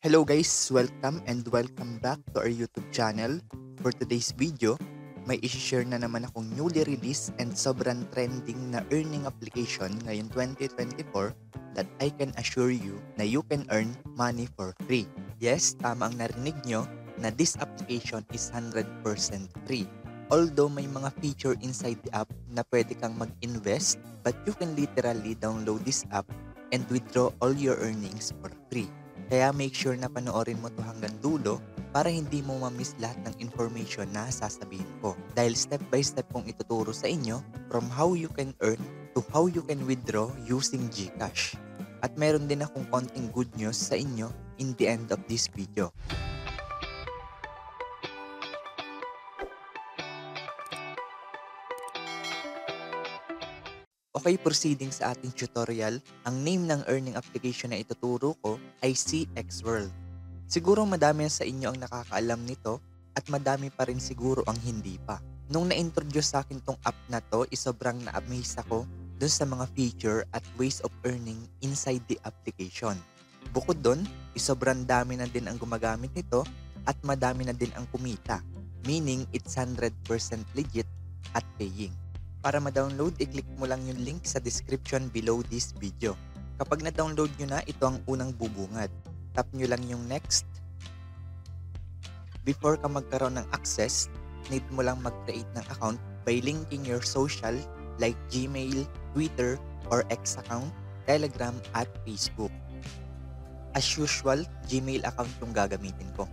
Hello guys, welcome back to our YouTube channel. For today's video, may isi-share na naman akong newly released and sobrang trending na earning application ngayong 2024 that I can assure you na you can earn money for free. Yes, tama ang narinig nyo na this application is 100% free. Although may mga feature inside the app na pwede kang mag-invest, but you can literally download this app and withdraw all your earnings for free. Kaya make sure na panoorin mo to hanggang dulo para hindi mo ma-miss lahat ng information na sasabihin ko. Dahil step by step kong ituturo sa inyo from how you can earn to how you can withdraw using GCash. At meron din akong konting good news sa inyo in the end of this video. Okay, proceeding sa ating tutorial, ang name ng earning application na ituturo ko ay CX World. Siguro madami sa inyo ang nakakaalam nito at madami pa rin siguro ang hindi pa. Nung na-introduce sa akin tong app na to, sobrang na-amaze ako dun sa mga feature at ways of earning inside the application. Bukod dun, sobrang dami na din ang gumagamit nito at madami na din ang kumita. Meaning, it's 100% legit at paying. Para ma-download, i-click mo lang yung link sa description below this video. Kapag na-download nyo na, ito ang unang bubungad. Tap nyo lang yung next. Before ka magkaroon ng access, need mo lang mag-create ng account by linking your social like Gmail, Twitter, or X account, Telegram, at Facebook. As usual, Gmail account yung gagamitin ko.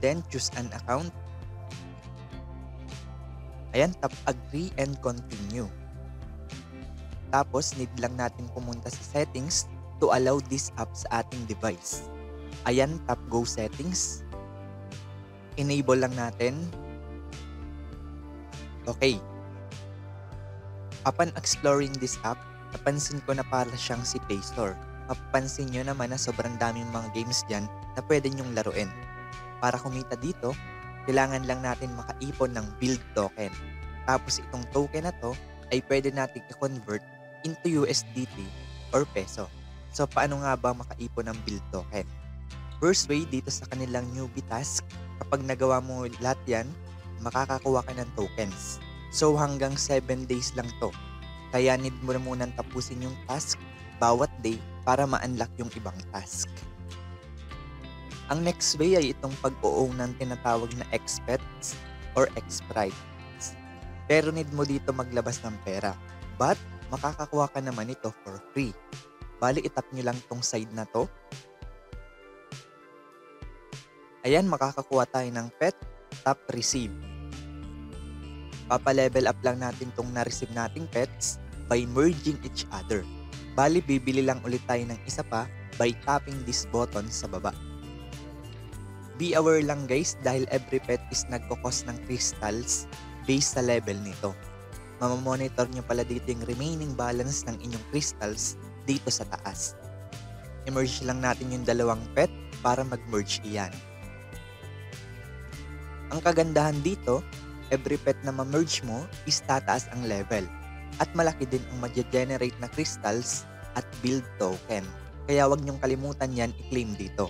Then, choose an account. Ayan, tap agree and continue. Tapos, need lang natin pumunta sa settings to allow this app sa ating device. Ayan, tap go settings. Enable lang natin. Okay. Upon exploring this app, napansin ko na para siyang si Play Store. Mapapansin nyo naman na sobrang daming mga games dyan na pwede nyong laruin. Para kumita dito, kailangan lang natin makaipon ng build token. Tapos itong token na to ay pwede natin i-convert into USDT or peso. So paano nga ba makaipon ng build token? First way, dito sa kanilang newbie task, kapag nagawa mo lahat yan, makakakuha ka ng tokens. So hanggang 7 days lang to. Kaya need mo na munang tapusin yung task bawat day para ma-unlock yung ibang task. Ang next way ay itong pag-o-own ng tinatawag na X-Pets or X-Sprites. Pero need mo dito maglabas ng pera. But, makakakuha ka naman ito for free. Bali, itap nyo lang tong side na to. Ayan, makakakuha tayo ng pet. Tap receive. Papa-level up lang natin tong na-receive nating pets by merging each other. Bali, bibili lang ulit tayo ng isa pa by tapping this button sa baba. Be aware lang guys dahil every pet is nagkukos ng crystals based sa level nito. Mamamonitor nyo pala dito yung remaining balance ng inyong crystals dito sa taas. I-merge lang natin yung dalawang pet para mag-merge iyan. Ang kagandahan dito, every pet na ma-merge mo is tataas ang level at malaki din ang ma-generate na crystals at build token. Kaya wag nyong kalimutan yan i-claim dito.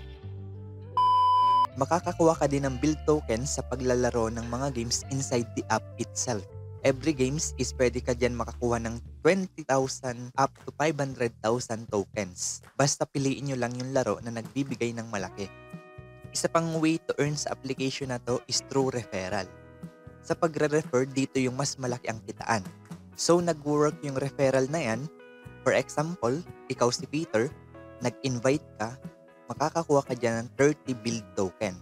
Makakakuha ka din ng build token sa paglalaro ng mga games inside the app itself. Every games is pwede ka dyan makakuha ng 20,000 up to 500,000 tokens. Basta piliin nyo lang yung laro na nagbibigay ng malaki. Isa pang way to earn sa application na to is through referral. Sa pagre-refer, dito yung mas malaki ang kitaan. So nag-work yung referral na yan. For example, ikaw si Peter, nag-invite ka, makakakuha ka dyan ng 30 build token.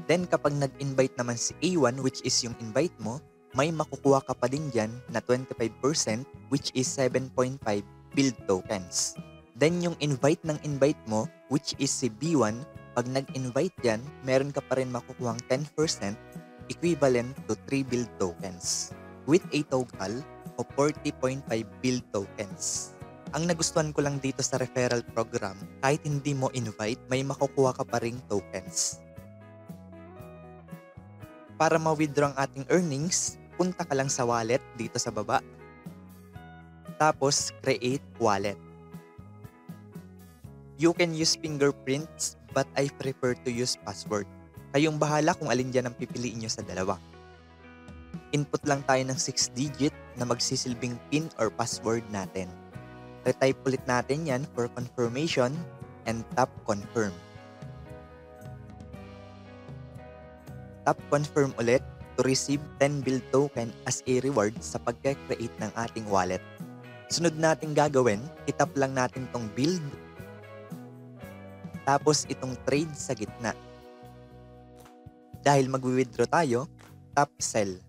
Then kapag nag-invite naman si A1 which is yung invite mo, may makukuha ka pa din dyan na 25% which is 7.5 build tokens. Then yung invite ng invite mo which is si B1, pag nag-invite dyan, meron ka pa rin makukuhang 10% equivalent to 3 build tokens with a total of 40.5 build tokens. Ang nagustuhan ko lang dito sa referral program, kahit hindi mo invite, may makukuha ka pa ring tokens. Para ma-withdraw ang ating earnings, punta ka lang sa wallet dito sa baba. Tapos, create wallet. You can use fingerprints but I prefer to use password. Kayong bahala kung alin dyan ang pipiliin nyo sa dalawa. Input lang tayo ng 6-digit na magsisilbing PIN or password natin. Retype ulit natin yan for confirmation and tap confirm. Tap confirm ulit to receive 10 build token as a reward sa pagka-create ng ating wallet. Sunod nating gagawin, itap lang natin tong build, tapos itong trade sa gitna. Dahil mag-withdraw tayo, tap sell.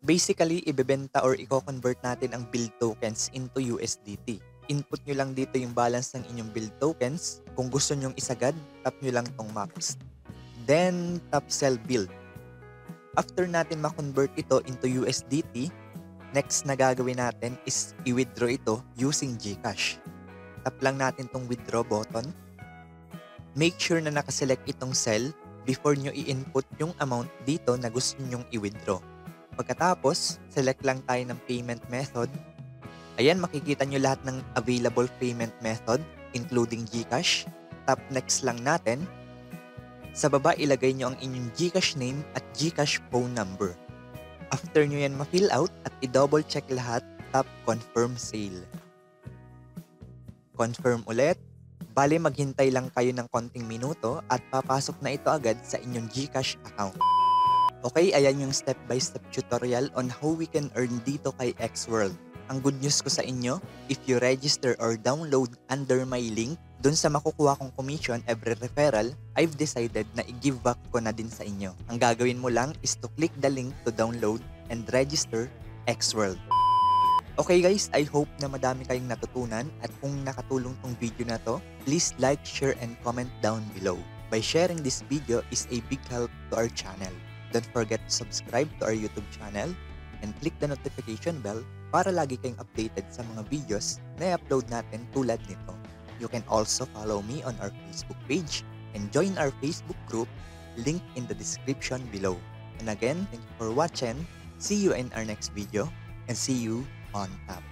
Basically, ibebenta or i-convert natin ang build tokens into USDT. Input nyo lang dito yung balance ng inyong build tokens. Kung gusto nyong isagad, tap nyo lang tong max. Then, tap sell build. After natin ma-convert ito into USDT, next na gagawin natin is i-withdraw ito using GCash. Tap lang natin tong withdraw button. Make sure na nakaselect itong sell before nyo i-input yung amount dito na gusto nyong i-withdraw. Pagkatapos, select lang tayo ng payment method. Ayan, makikita nyo lahat ng available payment method including GCash. Tap next lang natin. Sa baba, ilagay nyo ang inyong GCash name at GCash phone number. After nyo yan ma-fill out at i-double check lahat, tap confirm sale. Confirm ulit. Bale, maghintay lang kayo ng konting minuto at papasok na ito agad sa inyong GCash account. Okay, ayan yung step-by-step tutorial on how we can earn dito kay Xworld. Ang good news ko sa inyo, if you register or download under my link, dun sa makukuha kong commission every referral, I've decided na i-give back ko na din sa inyo. Ang gagawin mo lang is to click the link to download and register Xworld. Okay guys, I hope na madami kayong natutunan at kung nakatulong tong video na to, please like, share, and comment down below. By sharing this video is a big help to our channel. Don't forget to subscribe to our YouTube channel and click the notification bell para lagi kayong updated sa mga videos na i-upload natin tulad nito. You can also follow me on our Facebook page and join our Facebook group, link in the description below. And again, thank you for watching. See you in our next video and see you on top.